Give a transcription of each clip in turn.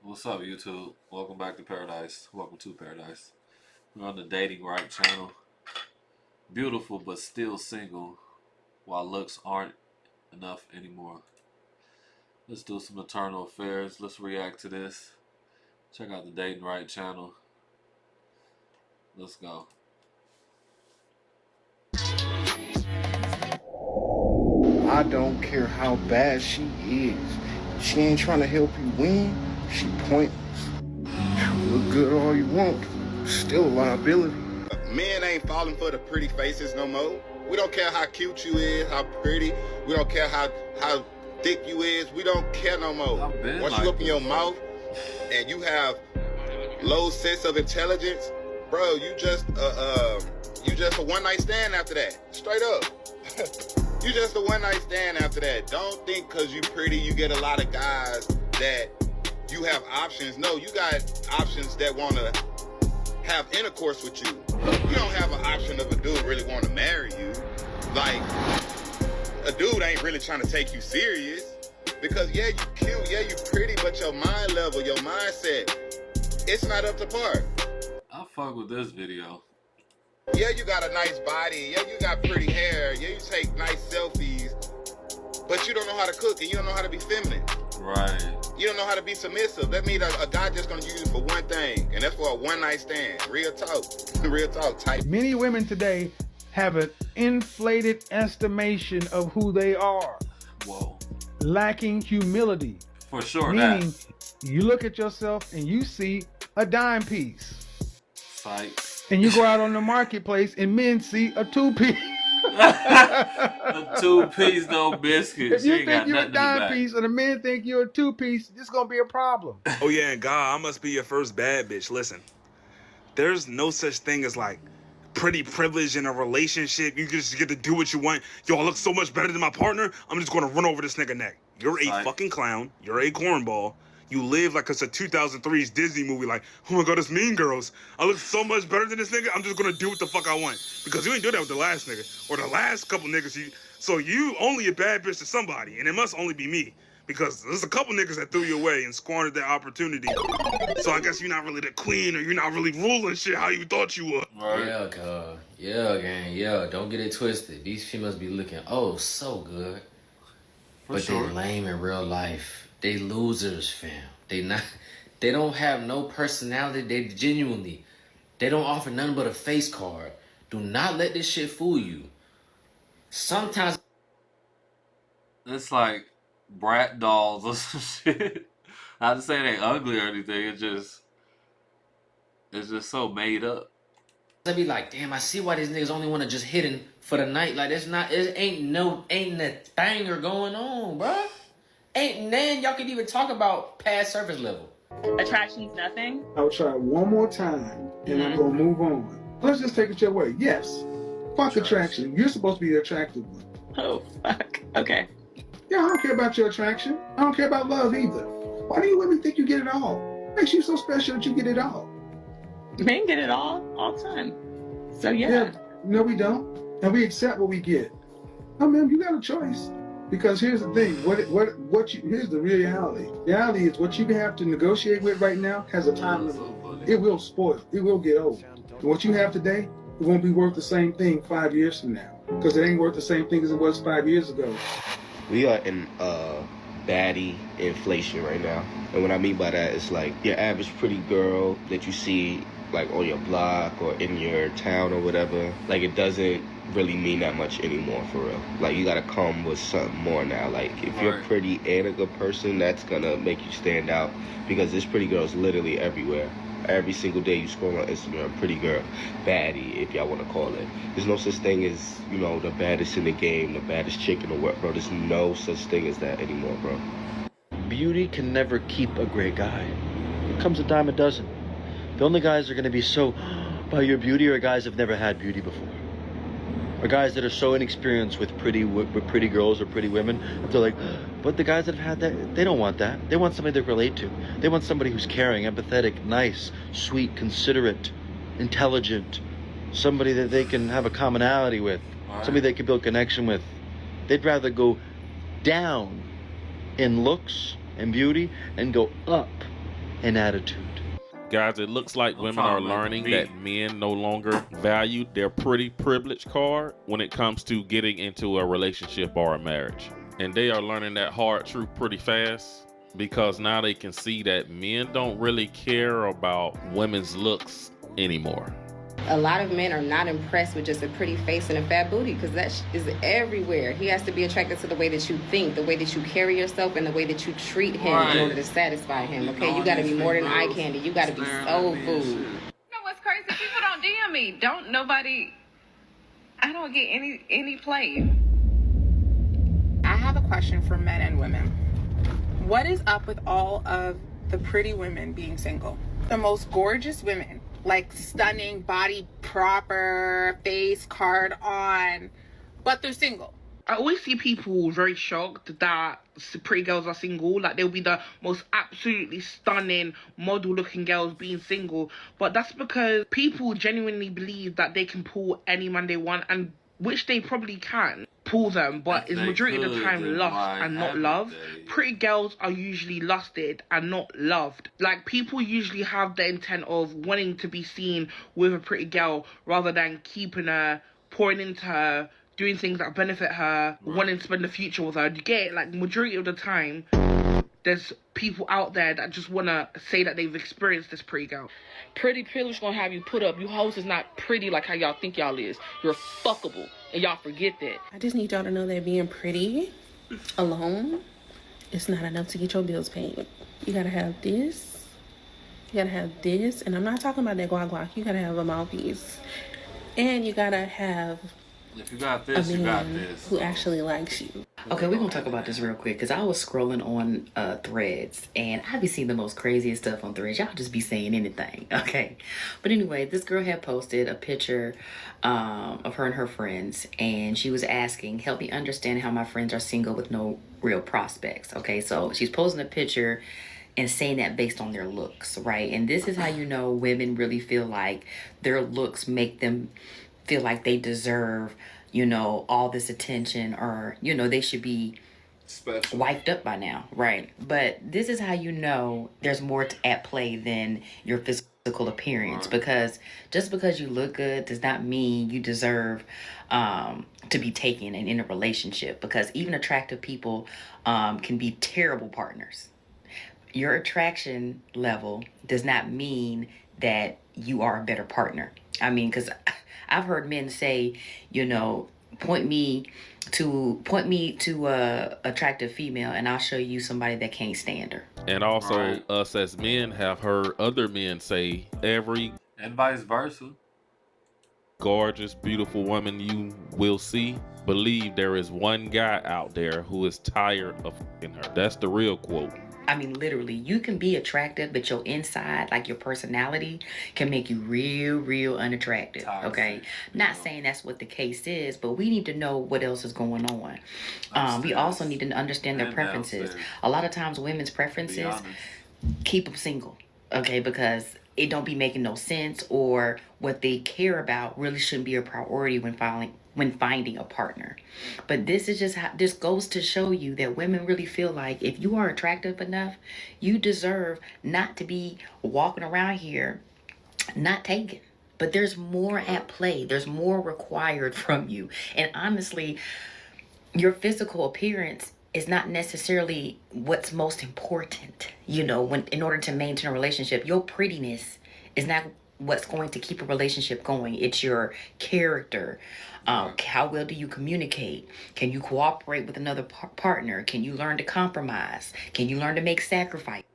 What's up, YouTube? Welcome back to Paradise. Welcome to Paradise. We're on the Dating Right channel. Beautiful but still single, while looks aren't enough anymore. Let's do some eternal affairs. Let's react to this. Check out the Dating Right channel. Let's go. I don't care how bad she is. If she ain't trying to help you win, she pointless. Look good all you want, still a liability. Men ain't falling for the pretty faces no more. We don't care how cute you is, how pretty. We don't care how thick you is. We don't care no more. Once you open your mouth and you have low sense of intelligence, bro, you just a one night stand after that. Straight up. You just a one night stand after that. Don't think cause you pretty you get a lot of guys that you have options. No, you got options that wanna have intercourse with you. You don't have an option of a dude really want to marry you. Like, a dude ain't really trying to take you serious. Because yeah, you cute, yeah, you pretty, but your mind level, your mindset, it's not up to par. I fuck with this video. Yeah, you got a nice body. Yeah, you got pretty hair. Yeah, you take nice selfies. But you don't know how to cook and you don't know how to be feminine. Right. You don't know how to be submissive. That means a guy just gonna use you for one thing, and that's for a one night stand. Real talk. Real talk type. Many women today have an inflated estimation of who they are. Whoa. Lacking humility. For sure. Meaning, you look at yourself and you see a dime piece. Psych. And you go out on the marketplace and men see a two-piece. A two-piece, no biscuits. If you think you're a dime piece and the men think you're a two-piece, this is going to be a problem. Oh yeah, and God, I must be your first bad bitch. Listen, there's no such thing as like pretty privilege in a relationship. You just get to do what you want. Yo, I look so much better than my partner. I'm just going to run over this nigga neck. You're a fucking clown. You're a cornball. You live like it's a 2003's Disney movie, like, oh my god, it's Mean Girls. I look so much better than this nigga, I'm just gonna do what the fuck I want. Because you ain't do that with the last nigga, or the last couple niggas. So you only a bad bitch to somebody, and it must only be me. Because there's a couple niggas that threw you away and squandered their opportunity. So I guess you're not really the queen, or you're not really ruling shit how you thought you were. Right. Yeah, cuz. Yeah, gang. Yeah, don't get it twisted. These females be looking, oh, so good. But they lame in real life. They losers, fam. They don't have no personality. They don't offer nothing but a face card. Do not let this shit fool you. Sometimes it's like brat dolls or some shit. Not to say they ugly or anything. It's just so made up. I be like, damn, I see why these niggas only want to just hit for the night. Like, ain't no banger going on, bruh. Ain't none y'all can even talk about past surface level. Attraction's nothing. I'll try one more time and I'm going to move on. Let's just take it your way. Yes. Fuck attraction. You're supposed to be the attractive one. Oh, fuck. Okay. Yeah, I don't care about your attraction. I don't care about love either. Why do you women think you get it all? What makes you so special that you get it all? Men get it all the time. So yeah. No, we don't. And we accept what we get. No, man, you got a choice. Because here's the thing, here's the reality. Reality is what you have to negotiate with right now has a time limit. It will spoil. It will get old. And what you have today, it won't be worth the same thing 5 years from now. Because it ain't worth the same thing as it was 5 years ago. We are in baddie inflation right now. And what I mean by that is like your average pretty girl that you see like on your block or in your town or whatever, like it doesn't really mean that much anymore for real. Like you gotta come with something more now. Like if you're pretty and a good person, that's gonna make you stand out because there's pretty girls literally everywhere. Every single day you scroll on Instagram, pretty girl, baddie, if y'all wanna call it. There's no such thing as, you know, the baddest in the game, the baddest chick in the world, bro. There's no such thing as that anymore, bro. Beauty can never keep a great guy. It comes a dime a dozen. The only guys that are gonna be so by your beauty are guys that have never had beauty before. Or guys that are so inexperienced with pretty girls or pretty women, that they're like, but the guys that have had that, they don't want that. They want somebody they relate to. They want somebody who's caring, empathetic, nice, sweet, considerate, intelligent, somebody that they can have a commonality with, somebody they can build connection with. They'd rather go down in looks and beauty and go up and attitude. Guys, it looks like women are learning that men no longer value their pretty privilege card when it comes to getting into a relationship or a marriage. And they are learning that hard truth pretty fast, because now they can see that men don't really care about women's looks anymore. A lot of men are not impressed with just a pretty face and a fat booty, because that is everywhere. He has to be attracted to the way that you think, the way that you carry yourself, and the way that you treat him in order to satisfy him, okay? You gotta be more than eye candy. You gotta be soul food. You know what's crazy? People don't DM me. I don't get any play. I have a question for men and women. What is up with all of the pretty women being single? The most gorgeous women, like stunning, body proper, face card on, but they're single. I always see people very shocked that pretty girls are single. Like, they'll be the most absolutely stunning model looking girls being single. But that's because people genuinely believe that they can pull any man they want, and which they probably can pull them, but it's majority of the time lust and not love. Pretty girls are usually lusted and not loved. Like, people usually have the intent of wanting to be seen with a pretty girl rather than keeping her, pouring into her, doing things that benefit her, wanting to spend the future with her. You get it? Like, majority of the time, there's people out there that just want to say that they've experienced this pretty girl. Pretty privilege gonna have you put up. You hoes is not pretty like how y'all think y'all is. You're fuckable, and y'all forget that. I just need y'all to know that being pretty alone is not enough to get your bills paid. You gotta have this. You gotta have this. And I'm not talking about that guac. You gotta have a mouthpiece. And you gotta have if you got this, you got this. Who actually likes you. Okay, we're gonna talk about this real quick, because I was scrolling on Threads, and I be seeing the most craziest stuff on Threads. Y'all just be saying anything, okay? But anyway, this girl had posted a picture of her and her friends, and she was asking, help me understand how my friends are single with no real prospects, okay? So she's posting a picture and saying that based on their looks, right? And this is how you know women really feel like their looks make them feel like they deserve, you know, all this attention, or, you know, they should be special, wiped up by now, right? But this is how you know there's more at play than your physical appearance, because just because you look good does not mean you deserve to be taken and in a relationship, because even attractive people can be terrible partners. Your attraction level does not mean that you are a better partner. I mean, because I've heard men say, you know, point me to a attractive female and I'll show you somebody that can't stand her. And also, us as men have heard other men say, and vice versa, gorgeous, beautiful woman you will see, believe there is one guy out there who is tired of f***ing her. That's the real quote. I mean, literally, you can be attractive, but your inside, like your personality, can make you real unattractive, okay? Not saying that's what the case is, but we need to know what else is going on. We also need to understand their preferences. A lot of times, women's preferences keep them single, okay? Because it don't be making no sense, or what they care about really shouldn't be a priority when finding a partner. But this is just how this goes to show you that women really feel like if you are attractive enough, you deserve not to be walking around here not taken. But there's more at play. There's more required from you. And honestly, your physical appearance is not necessarily what's most important. You know, in order to maintain a relationship, your prettiness is not what's going to keep a relationship going. It's your character. How well do you communicate? Can you cooperate with another partner? Can you learn to compromise? Can you learn to make sacrifices?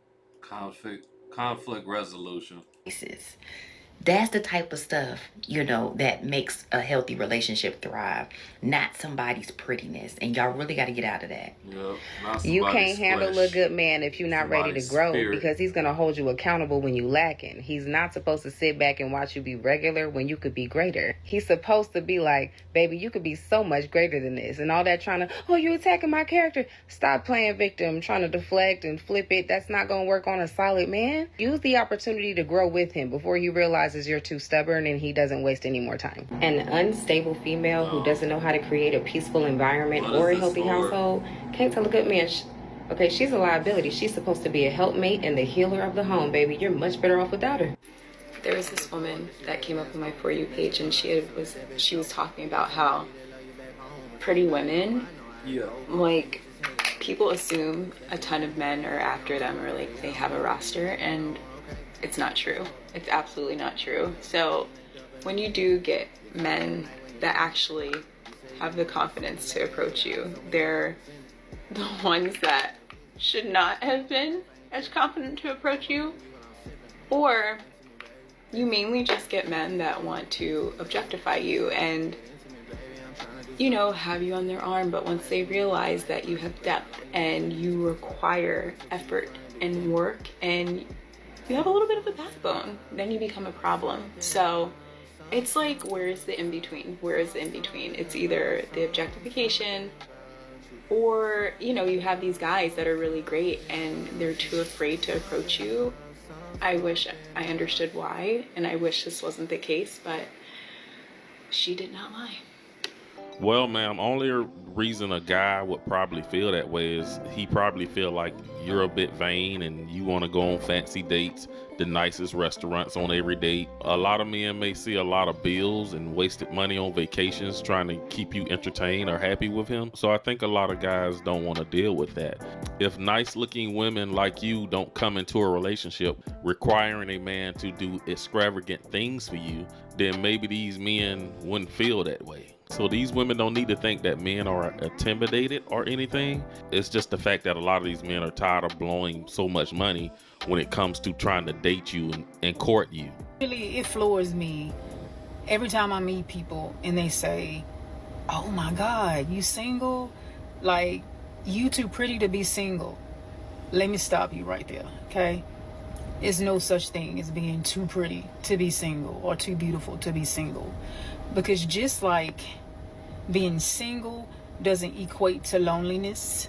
Conflict resolution. That's the type of stuff, you know, that makes a healthy relationship thrive, not somebody's prettiness. And y'all really got to get out of that. Yep, you can't handle a good man if you're not ready to grow, because he's going to hold you accountable when you lacking. He's not supposed to sit back and watch you be regular when you could be greater. He's supposed to be like, baby, you could be so much greater than this. And all that trying to, oh, you're attacking my character. Stop playing victim, trying to deflect and flip it. That's not going to work on a solid man. Use the opportunity to grow with him before he realizes you're too stubborn and he doesn't waste any more time. An unstable female who doesn't know how to create a peaceful environment or a healthy household can't tell a good man Okay, she's a liability. She's supposed to be a helpmate and the healer of the home, baby. You're much better off without her. There was this woman that came up on my For You page, and she was talking about how pretty women, like, people assume a ton of men are after them, or like they have a roster, and it's not true. It's absolutely not true. So when you do get men that actually have the confidence to approach you, they're the ones that should not have been as confident to approach you, or you mainly just get men that want to objectify you and, you know, have you on their arm, but once they realize that you have depth and you require effort and work and you have a little bit of a backbone, then you become a problem. So it's like, where is the in-between? Where is the in-between? It's either the objectification, or, you know, you have these guys that are really great and they're too afraid to approach you. I wish I understood why, and I wish this wasn't the case, but she did not lie. Well, ma'am, only reason a guy would probably feel that way is he probably feel like you're a bit vain and you want to go on fancy dates, the nicest restaurants on every date. A lot of men may see a lot of bills and wasted money on vacations trying to keep you entertained or happy with him. So I think a lot of guys don't want to deal with that. If nice looking women like you don't come into a relationship requiring a man to do extravagant things for you, then maybe these men wouldn't feel that way. So these women don't need to think that men are intimidated or anything. It's just the fact that a lot of these men are tired of blowing so much money when it comes to trying to date you and court you. Really, it floors me every time I meet people and they say, oh my God, you single? Like, you too pretty to be single. Let me stop you right there, okay? There's no such thing as being too pretty to be single or too beautiful to be single. Because just like being single doesn't equate to loneliness,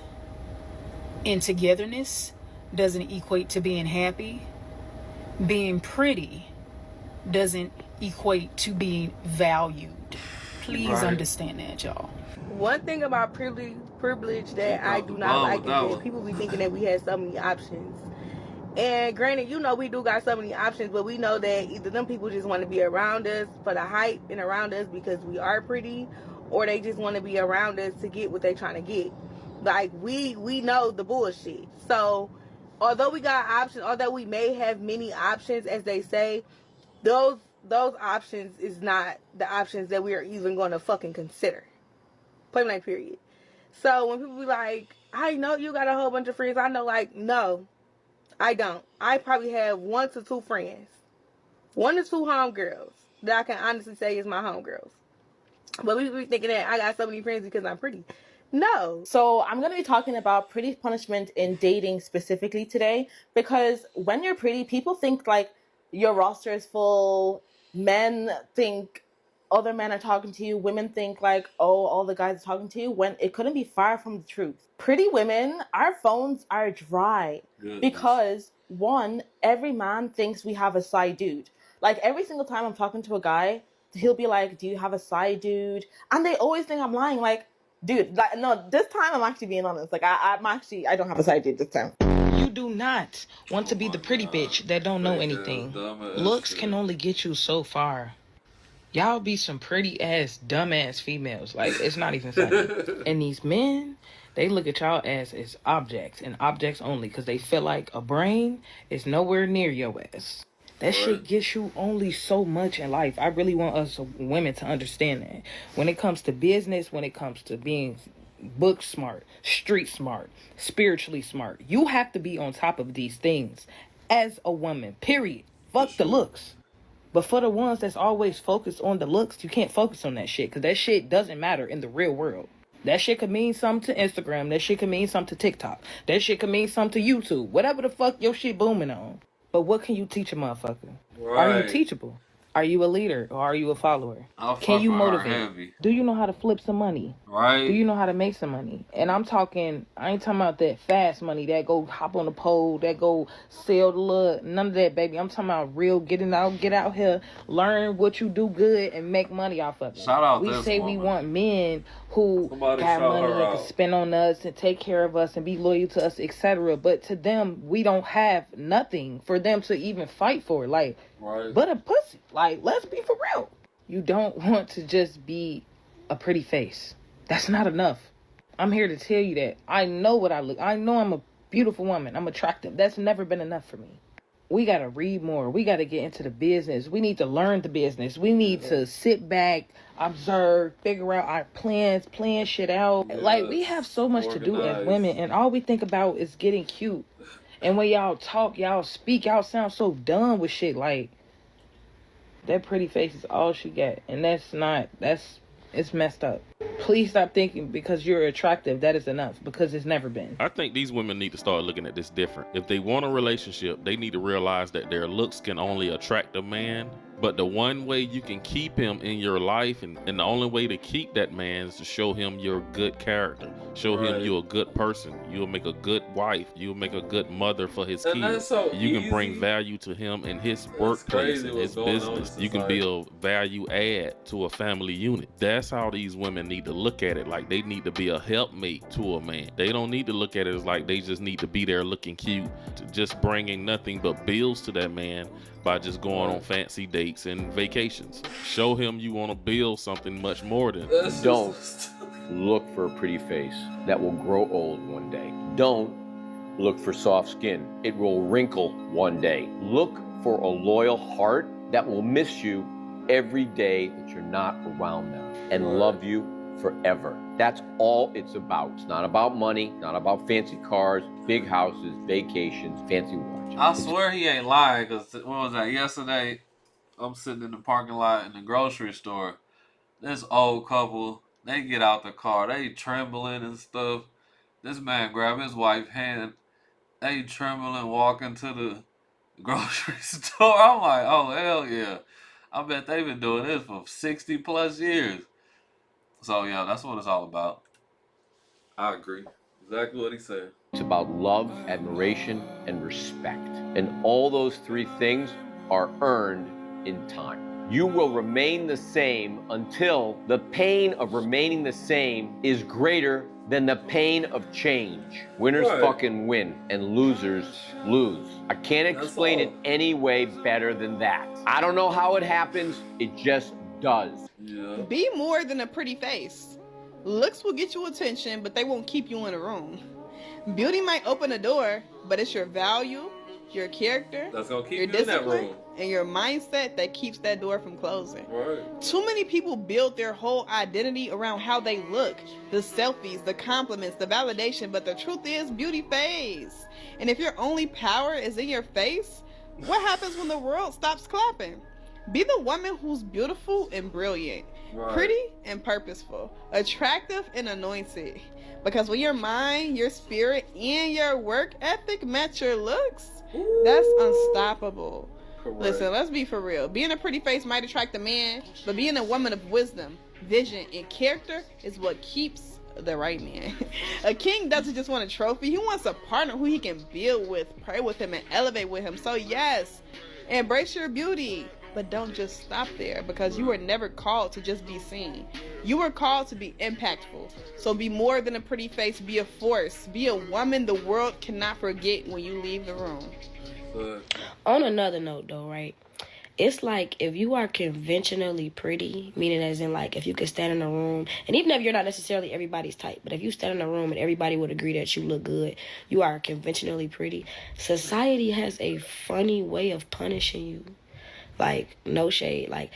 and togetherness doesn't equate to being happy, being pretty doesn't equate to being valued. Please understand that, y'all. One thing about privilege that I do not like is that people be thinking that we have so many options. And granted, you know, we do got so many options, but we know that either them people just want to be around us for the hype and around us because we are pretty, or they just want to be around us to get what they trying to get. Like, we know the bullshit. So although we got options, although we may have many options, as they say, those options is not the options that we are even going to fucking consider. Point blank period. So when people be like, I know you got a whole bunch of friends, I know, like, no, I don't. I probably have 1 to 2 friends. 1 to 2 homegirls that I can honestly say is my homegirls. But we be thinking that I got so many friends because I'm pretty. No. So I'm going to be talking about pretty punishment in dating specifically today, because when you're pretty, people think like your roster is full. Men think other men are talking to you. Women think like, oh, all the guys are talking to you, when it couldn't be far from the truth. Pretty women, our phones are dry. Goodness. Because one, every man thinks we have a side dude. Like every single time I'm talking to a guy, he'll be like, do you have a side dude? And they always think I'm lying. Like, dude, like, no, this time I'm actually being honest. Like, I don't have a side dude this time. You do not want to be the pretty bitch that don't know anything. Looks can only get you so far. Y'all be some pretty ass, dumb ass females. Like, it's not even funny. And these men, they look at y'all as objects and objects only, because they feel like a brain is nowhere near your ass. That shit gets you only so much in life. I really want us women to understand that. When it comes to business, when it comes to being book smart, street smart, spiritually smart, you have to be on top of these things as a woman, period. Fuck the looks. But for the ones that's always focused on the looks, you can't focus on that shit, because that shit doesn't matter in the real world. That shit could mean something to Instagram. That shit could mean something to TikTok. That shit could mean something to YouTube. Whatever the fuck your shit booming on. But what can you teach a motherfucker? Right. Are you teachable? Are you a leader or are you a follower? Can you motivate? Do you know how to flip some money? Right. Do you know how to make some money? And I'm talking, I ain't talking about that fast money that go hop on the pole, that go sell the look. None of that, baby. I'm talking about real get out here, learn what you do good and make money off of it. Shout out we this say woman. We want men who Somebody got shout money her and can out. spend on us and take care of us and be loyal to us, etc. But to them, we don't have nothing for them to even fight for. Like, Right. but a pussy. Like, let's be for real. You don't want to just be a pretty face. That's not enough. I'm here to tell you that. I know what I look. I know I'm a beautiful woman. I'm attractive. That's never been enough for me. We got to read more. We got to get into the business. We need to learn the business. We need to sit back, observe, figure out our plans, plan shit out. Yes. Like, we have so much to do as Organize. women, and all we think about is getting cute. And when y'all talk, y'all speak, y'all sound so dumb with shit. Like, that pretty face is all she got. And it's messed up. Please stop thinking because you're attractive, that is enough. Because it's never been. I think these women need to start looking at this different. If they want a relationship, they need to realize that their looks can only attract a man. But the one way you can keep him in your life, and the only way to keep that man is to show him your good character. Show him you're a good person. You'll make a good wife. You'll make a good mother for his And kids. that's so You can bring easy. value to him in his workplace crazy and what's his going on in business. You can be a value add to a family unit. That's how these women need to look at it. Like, they need to be a helpmate to a man. They don't need to look at it as like they just need to be there looking cute, just bringing nothing but bills to that man by just going on fancy dates and vacations. Show him you want to build something much more than. Don't look for a pretty face that will grow old one day. Don't look for soft skin. It will wrinkle one day. Look for a loyal heart that will miss you every day that you're not around them and love you forever. That's all it's about. It's not about money, not about fancy cars, big houses, vacations, fancy watches. I swear he ain't lying, because what was that, yesterday? I'm sitting in the parking lot in the grocery store. This old couple, they get out the car, they trembling and stuff. This man grab his wife's hand, they trembling, walking to the grocery store. I'm like, oh, hell yeah. I bet they've been doing this for 60 plus years. So yeah, that's what it's all about. I agree. Exactly what he said. It's about love, admiration, and respect. And all those three things are earned in time. You will remain the same until the pain of remaining the same is greater than the pain of change. Winners fucking win and losers lose. I can't explain it any way better than that. I don't know how it happens, it just does. Be more than a pretty face. Looks will get you attention, but they won't keep you in a room. Beauty might open a door, but it's your value, your character, that's gonna keep your you in that discipline, room. and your mindset that keeps that door from closing. Right. Too many people build their whole identity around how they look, the selfies, the compliments, the validation, but the truth is beauty fades. And if your only power is in your face, what happens when the world stops clapping? Be the woman who's beautiful and brilliant, pretty and purposeful, attractive and anointed. Because when your mind, your spirit, and your work ethic match your looks, that's unstoppable. Correct. Listen, let's be for real. Being a pretty face might attract a man, but being a woman of wisdom, vision, and character is what keeps the right man. A king doesn't just want a trophy. He wants a partner who he can build with, pray with him, and elevate with him. So yes, embrace your beauty. But don't just stop there, because you were never called to just be seen. You were called to be impactful. So be more than a pretty face. Be a force. Be a woman the world cannot forget when you leave the room. On another note, though, right? It's like if you are conventionally pretty, meaning as in like if you could stand in a room, and even if you're not necessarily everybody's type, but if you stand in a room and everybody would agree that you look good, you are conventionally pretty, society has a funny way of punishing you. Like, no shade. Like,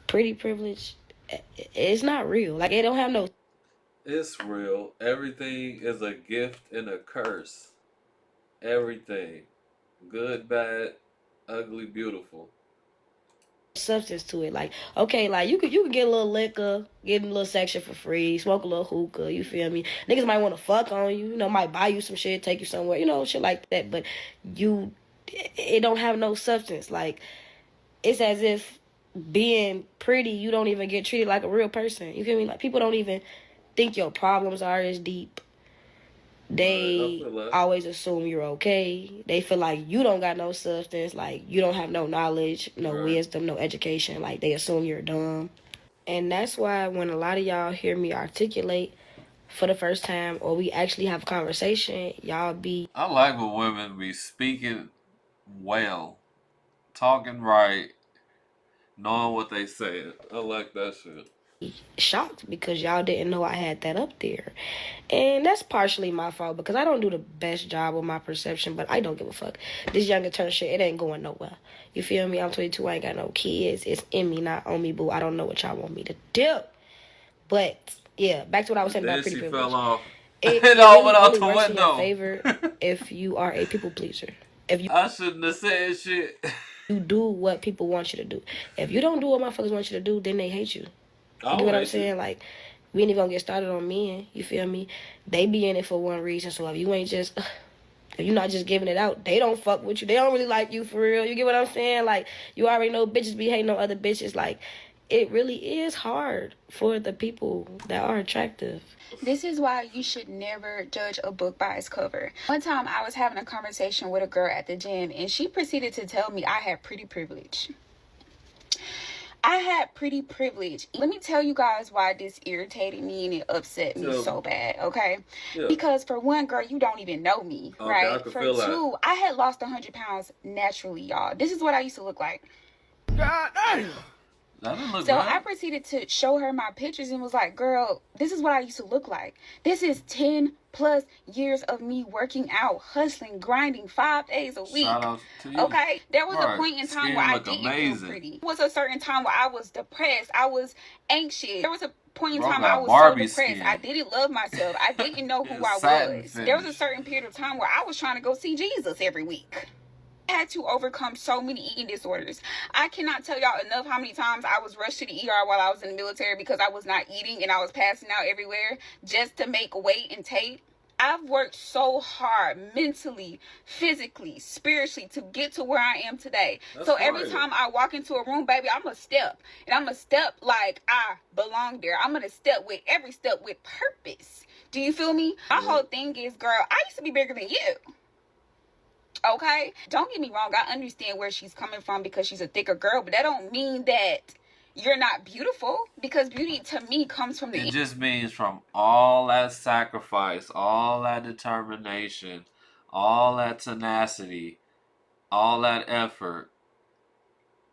pretty privilege, it's not real. Like, it don't have no... It's real. Everything is a gift and a curse. Everything. Good, bad, ugly, beautiful. substance to it. Like, okay, like you could get a little liquor, get a little section for free, smoke a little hookah, you feel me? Niggas might want to fuck on you, you know, might buy you some shit, take you somewhere, you know, shit like that. But it don't have no substance. Like, it's as if being pretty, you don't even get treated like a real person. You feel me? Like, people don't even think your problems are as deep. They always assume you're okay. They feel like you don't got no substance, like you don't have no knowledge, no wisdom, no education. Like, they assume you're dumb. And that's why when a lot of y'all hear me articulate for the first time or we actually have a conversation, y'all be... I like when women be speaking well, talking right, knowing what they saying. I like that shit. Shocked because y'all didn't know I had that up there. And that's partially my fault because I don't do the best job with my perception, but I don't give a fuck. This younger turn shit, it ain't going nowhere. You feel me? I'm 22, I ain't got no kids. It's in me, not on me, boo. I don't know what y'all want me to do. But, yeah, back to what I was saying about pretty privilege. Fell off. It all really went out only the works in your window. favor if you are a people pleaser. If you, I shouldn't have said shit. You do what people want you to do. If you don't do what motherfuckers want you to do, then they hate you. You get what I'm saying? Like, we ain't even gonna get started on men. You feel me? They be in it for one reason. So if you ain't just, if you're not just giving it out, they don't fuck with you. They don't really like you for real. You get what I'm saying? Like, you already know bitches be hating on other bitches. Like, it really is hard for the people that are attractive. This is why you should never judge a book by its cover. One time I was having a conversation with a girl at the gym and she proceeded to tell me I had pretty privilege. I had pretty privilege. Let me tell you guys why this irritated me and it upset me so bad, okay? Yeah. Because for one, girl, you don't even know me, right? For two, I had lost 100 pounds naturally, y'all. This is what I used to look like. God damn. So I proceeded to show her my pictures and was like, girl, this is what I used to look like. This is 10 plus years of me working out, hustling, grinding 5 days a week. Shout out to you. Okay? There was a point in time where I didn't feel pretty. There was a certain time where I was depressed. I was anxious. There was a point in time I was so depressed. I didn't love myself. I didn't know who I was. There was a certain period of time where I was trying to go see Jesus every week. I had to overcome so many eating disorders. I cannot tell y'all enough how many times I was rushed to the ER while I was in the military because I was not eating and I was passing out everywhere just to make weight and tape. I've worked so hard mentally, physically, spiritually to get to where I am today. So every time I walk into a room, baby, I'm a step. And I'm a step like I belong there. I'm going to step with every step with purpose. Do you feel me? My whole thing is, girl, I used to be bigger than you. Okay, don't get me wrong, I understand where she's coming from because she's a thicker girl, but that don't mean that you're not beautiful, because beauty to me comes from it just means from all that sacrifice, all that determination, all that tenacity, all that effort,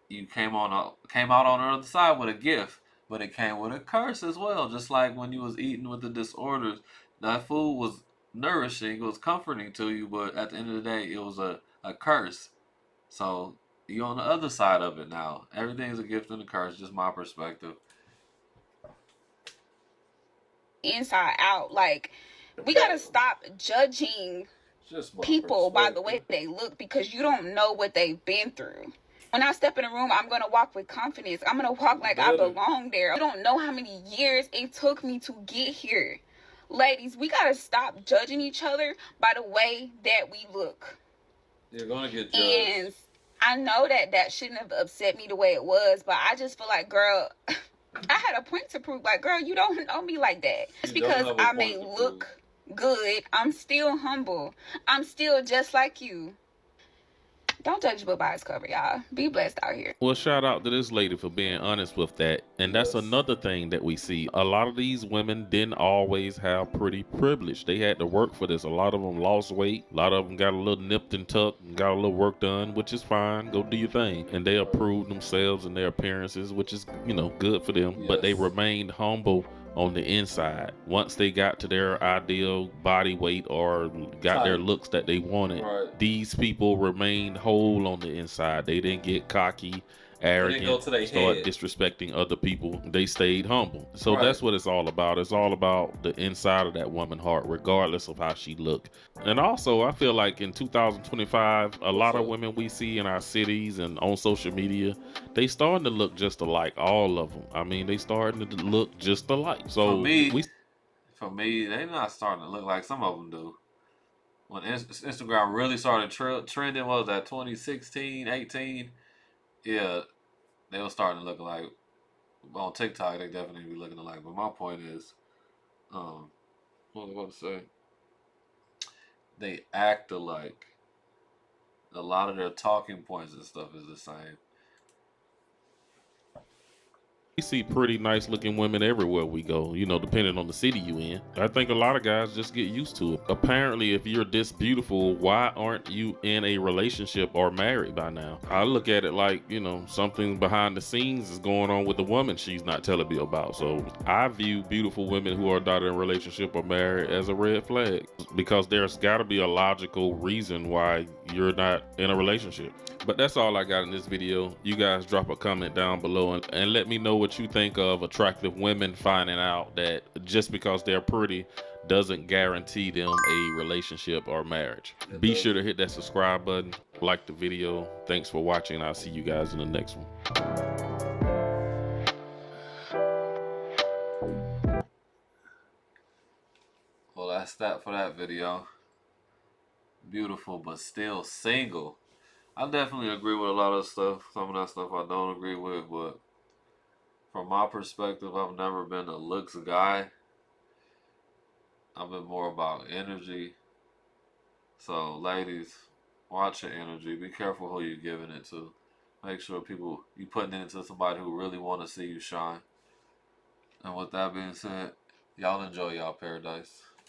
you came out on the other side with a gift, but it came with a curse as well. Just like when you was eating with the disorders, that food was nourishing, it was comforting to you, but at the end of the day it was a curse. So you're on the other side of it now. Everything's a gift and a curse, just my perspective. Inside out, like, we gotta stop judging people by the way they look because you don't know what they've been through. When I step in a room, I'm gonna walk with confidence. I'm gonna walk like I belong there. You don't know how many years it took me to get here. Ladies, we gotta stop judging each other by the way that we look. You're gonna get judged. And I know that shouldn't have upset me the way it was, but I just feel like, girl, I had a point to prove. Like, girl, you don't know me like that. Just because I may look good, I'm still humble. I'm still just like you. Don't judge a book by its cover, y'all. Be blessed out here. Well, shout out to this lady for being honest with that. And that's another thing that we see. A lot of these women didn't always have pretty privilege. They had to work for this. A lot of them lost weight. A lot of them got a little nipped and tucked and got a little work done, which is fine. Go do your thing. And they improved themselves and their appearances, which is, good for them. Yes. But they remained humble on the inside. Once they got to their ideal body weight or got their looks that they wanted, these people remained whole on the inside. They didn't get cocky, arrogant, start disrespecting other people. They stayed humble. So that's what it's all about. It's all about the inside of that woman's heart, regardless of how she look. And also, I feel like in 2025, a lot of women we see in our cities and on social media, they starting to look just alike, all of them. I mean, they starting to look just alike. So for me, they not starting to look like some of them do. When Instagram really started trending, what was that, 2016, 18? Yeah, they were starting to look alike. On TikTok, they definitely be looking alike. But my point is, what was I about to say? They act alike. A lot of their talking points and stuff is the same. We see pretty nice looking women everywhere we go, you know, depending on the city you in. I think a lot of guys just get used to it. Apparently, if you're this beautiful, why aren't you in a relationship or married by now? I look at it like, you know, something behind the scenes is going on with the woman she's not telling me about. So I view beautiful women who are not in a relationship or married as a red flag, because there's got to be a logical reason why you're not in a relationship. But that's all I got in this video. You guys drop a comment down below and let me know what you think of attractive women finding out that just because they're pretty doesn't guarantee them a relationship or marriage. Be sure to hit that subscribe button, like the video. Thanks for watching. I'll see you guys in the next one. Well, that's that for that video. Beautiful, but still single. I definitely agree with a lot of stuff. Some of that stuff I don't agree with, but from my perspective, I've never been a looks guy. I've been more about energy. So, ladies, watch your energy. Be careful who you're giving it to. Make sure you putting it into somebody who really want to see you shine. And with that being said, y'all enjoy y'all paradise.